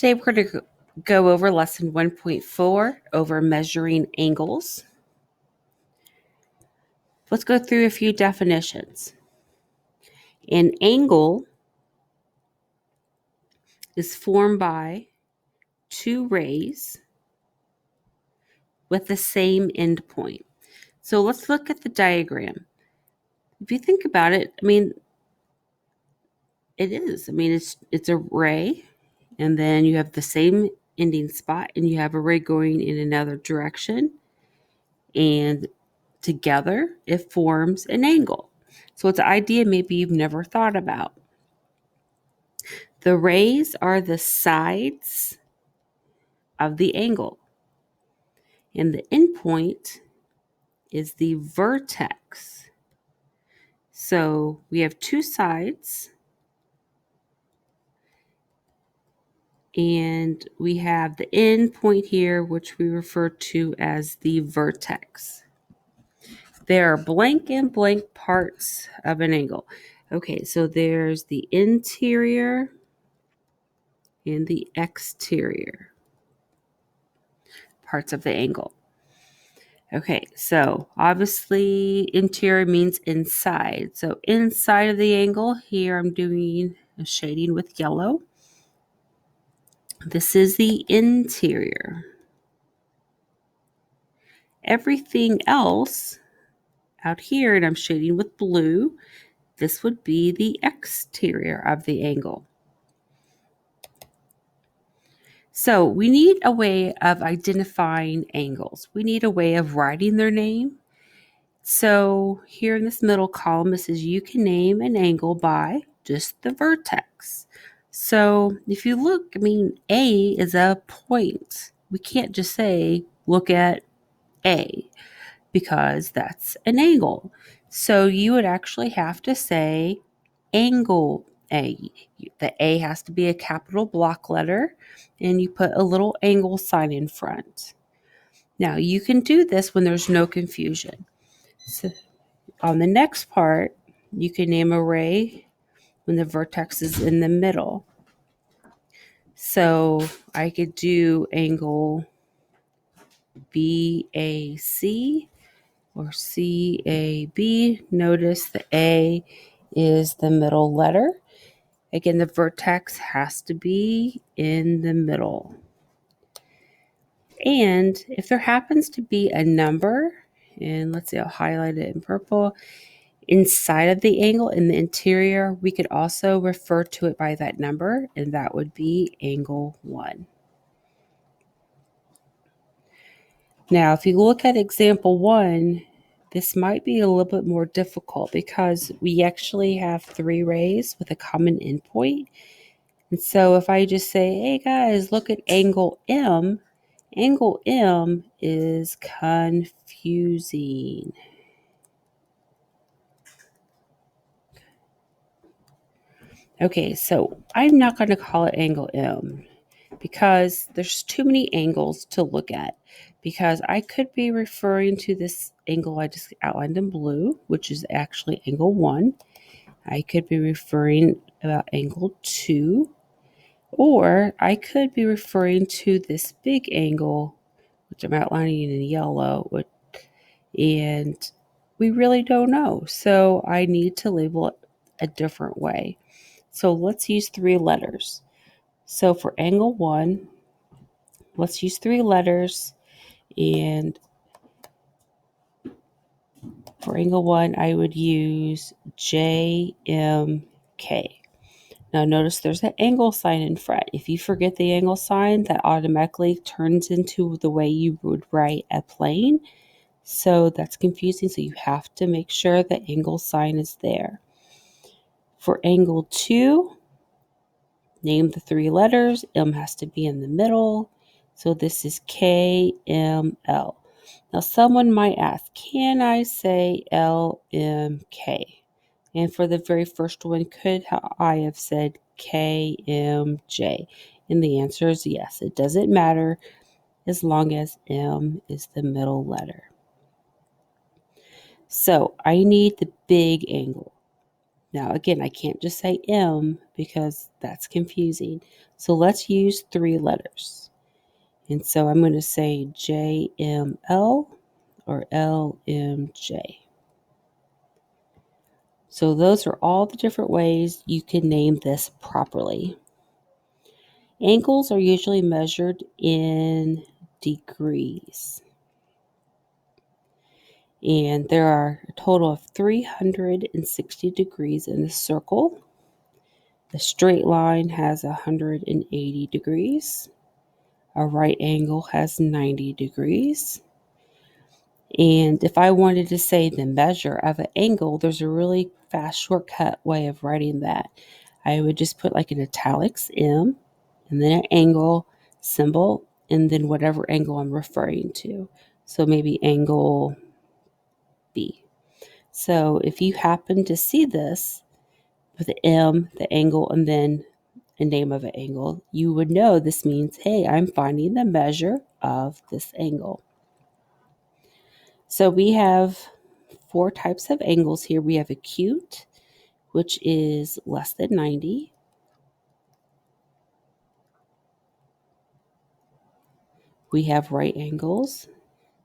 Today we're going to go over lesson 1.4 over measuring angles. Let's go through a few definitions. An angle is formed by two rays with the same endpoint. So let's look at the diagram. If you think about it, it is. It's a ray, and then you have the same ending spot, and you have a ray going in another direction, and together it forms an angle. So it's an idea maybe you've never thought about. The rays are the sides of the angle, and the endpoint is the vertex. So we have two sides, and we have the end point here, which we refer to as the vertex. There are blank and blank parts of an angle. Okay, so there's the interior and the exterior parts of the angle. Okay, so obviously interior means inside. So inside of the angle, here I'm doing a shading with yellow. This is the interior. Everything else out here, and I'm shading with blue, this would be the exterior of the angle. So we need a way of identifying angles. We need a way of writing their name. So here in this middle column, it says you can name an angle by just the vertex. So if you look, A is a point. We can't just say, look at A, because that's an angle. So you would actually have to say angle A. The A has to be a capital block letter, and you put a little angle sign in front. Now you can do this when there's no confusion. So on the next part, you can name a ray when the vertex is in the middle. So I could do angle BAC or CAB. Notice the A is the middle letter. Again, the vertex has to be in the middle. And if there happens to be a number, and let's say I'll highlight it in purple, inside of the angle in the interior, we could also refer to it by that number, and that would be angle 1. Now, if you look at example 1, this might be a little bit more difficult because we actually have 3 rays with a common endpoint. And so if I just say, hey guys, look at angle M is confusing. Okay, so I'm not going to call it angle M because there's too many angles to look at, because I could be referring to this angle I just outlined in blue, which is actually angle 1. I could be referring about angle 2, or I could be referring to this big angle, which I'm outlining in yellow, and we really don't know. So I need to label it a different way. So let's use 3 letters. So for angle 1, let's use 3 letters, and for angle 1, I would use JMK. Now notice there's an angle sign in front. If you forget the angle sign, that automatically turns into the way you would write a plane. So that's confusing, so you have to make sure the angle sign is there. For angle 2, name the 3 letters. M has to be in the middle. So this is KML. Now someone might ask, can I say LMK? And for the very first one, could I have said KMJ? And the answer is yes. It doesn't matter as long as M is the middle letter. So I need the big angle. Now, again, I can't just say M because that's confusing. So let's use 3 letters. And so I'm going to say JML or LMJ. So those are all the different ways you can name this properly. Angles are usually measured in degrees. And there are a total of 360 degrees in the circle. The straight line has 180 degrees. A right angle has 90 degrees. And if I wanted to say the measure of an angle, there's a really fast shortcut way of writing that. I would just put like an italics M, and then an angle symbol, and then whatever angle I'm referring to. So maybe angle B. So if you happen to see this with the M, the angle, and then a name of an angle, you would know this means, hey, I'm finding the measure of this angle. So we have 4 types of angles here. We have acute, which is less than 90. We have right angles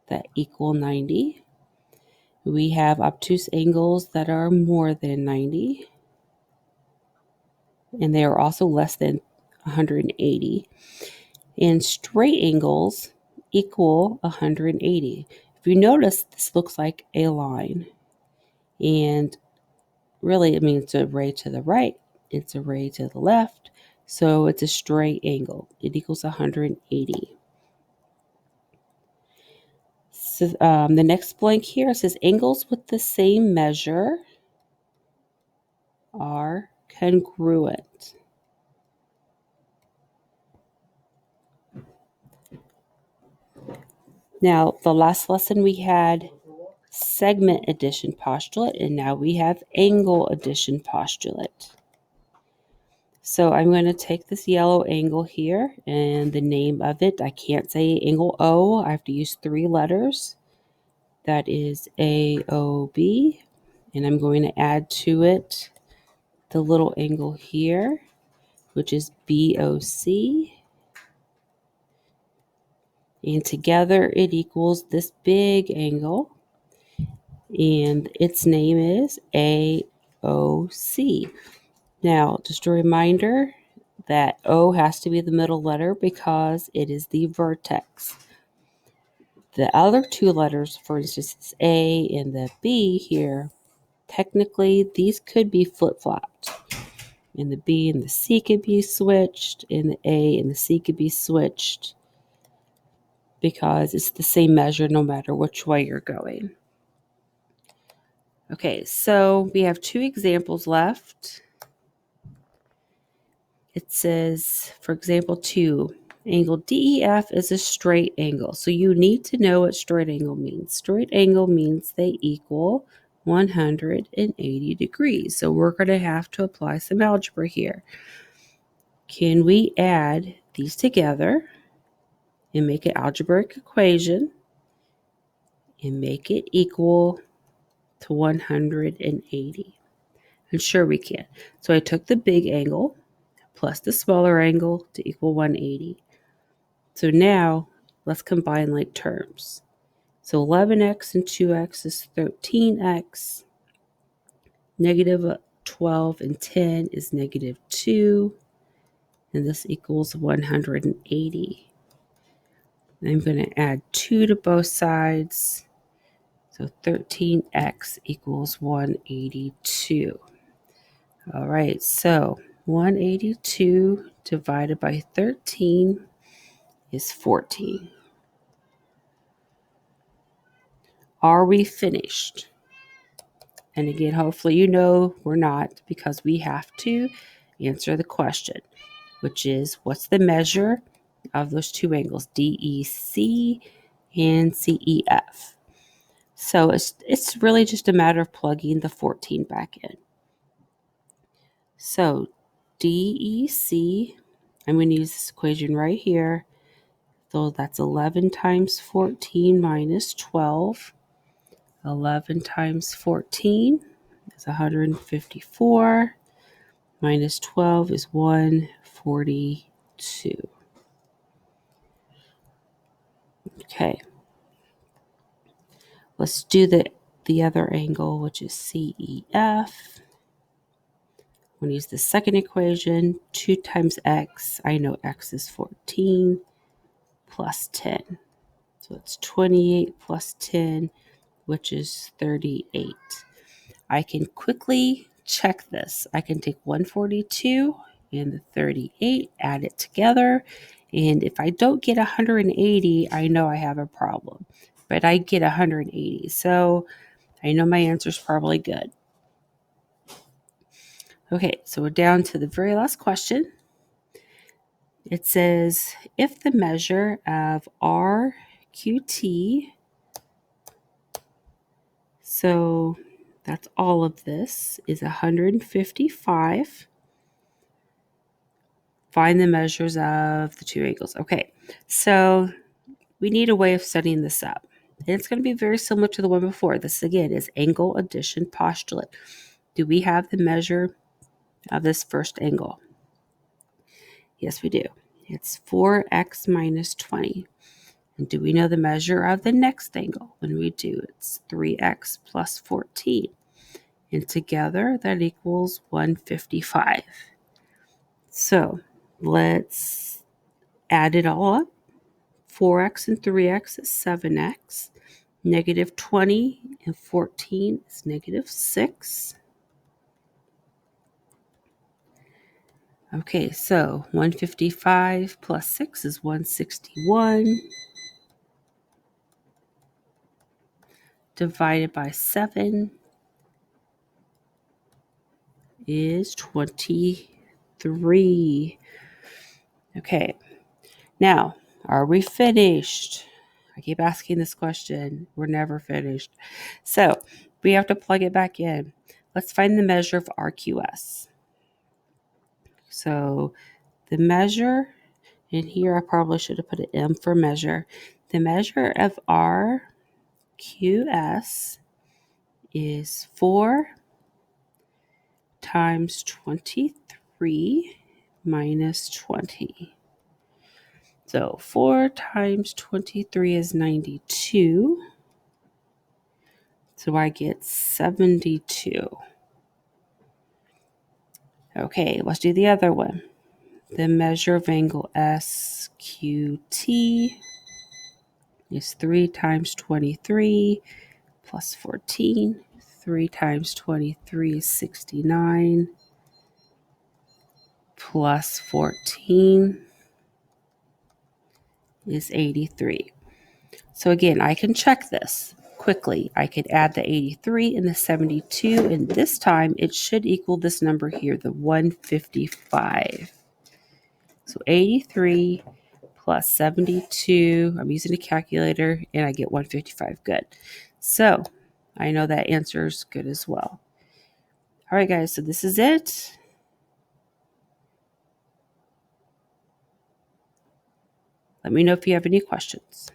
that equal 90. We have obtuse angles that are more than 90. And they are also less than 180. And straight angles equal 180. If you notice, this looks like a line. And really, it means it's a ray to the right. It's a ray to the left. So it's a straight angle. It equals 180. So, the next blank here says angles with the same measure are congruent. Now, the last lesson we had segment addition postulate, and now we have angle addition postulate. So I'm going to take this yellow angle here and the name of it. I can't say angle O. I have to use 3 letters. That is AOB. And I'm going to add to it the little angle here, which is BOC. And together it equals this big angle. And its name is AOC. Now, just a reminder that O has to be the middle letter because it is the vertex. The other 2 letters, for instance, A and the B here, technically these could be flip-flopped. And the B and the C could be switched, and the A and the C could be switched because it's the same measure no matter which way you're going. Okay, so we have 2 examples left. It says, for example, 2, angle DEF is a straight angle. So you need to know what straight angle means. Straight angle means they equal 180 degrees. So we're going to have to apply some algebra here. Can we add these together and make an algebraic equation and make it equal to 180? And sure we can. So I took the big angle plus the smaller angle to equal 180. So now let's combine like terms. So 11x and 2x is 13x. Negative 12 and 10 is negative 2. And this equals 180. I'm going to add 2 to both sides. So 13x equals 182. All right, so 182 divided by 13 is 14. Are we finished? And again, hopefully you know we're not, because we have to answer the question, which is what's the measure of those 2 angles, DEC and CEF? So it's really just a matter of plugging the 14 back in. So DEC, I'm going to use this equation right here. So that's 11 times 14 minus 12. 11 times 14 is 154. Minus 12 is 142. Okay. Let's do the other angle, which is CEF. I'm going to use the second equation. 2 times x. I know x is 14 plus 10. So it's 28 plus 10, which is 38. I can quickly check this. I can take 142 and the 38, add it together. And if I don't get 180, I know I have a problem. But I get 180. So I know my answer is probably good. Okay, so we're down to the very last question. It says, if the measure of RQT, so that's all of this, is 155, find the measures of the two angles. Okay, so we need a way of setting this up. And it's going to be very similar to the one before. This, again, is angle addition postulate. Do we have the measure of this first angle? Yes, we do. It's 4x minus 20. And do we know the measure of the next angle? When we do, it's 3x plus 14. And together, that equals 155. So let's add it all up. 4x and 3x is 7x. Negative 20 and 14 is negative 6. Okay, so 155 plus 6 is 161. Divided by 7 is 23. Okay, now, are we finished? I keep asking this question. We're never finished. So we have to plug it back in. Let's find the measure of RQS. So the measure, and here I probably should have put an M for measure. The measure of RQS is 4 times 23 minus 20. So 4 times 23 is 92. So I get 72. Okay, let's do the other one. The measure of angle SQT is 3 times 23 plus 14. 3 times 23 is 69 plus 14 is 83. So again, I can check this quickly. I could add the 83 and the 72, and this time it should equal this number here, the 155. So 83 plus 72, I'm using a calculator, and I get 155. Good. So I know that answer is good as well. All right, guys, so this is it. Let me know if you have any questions.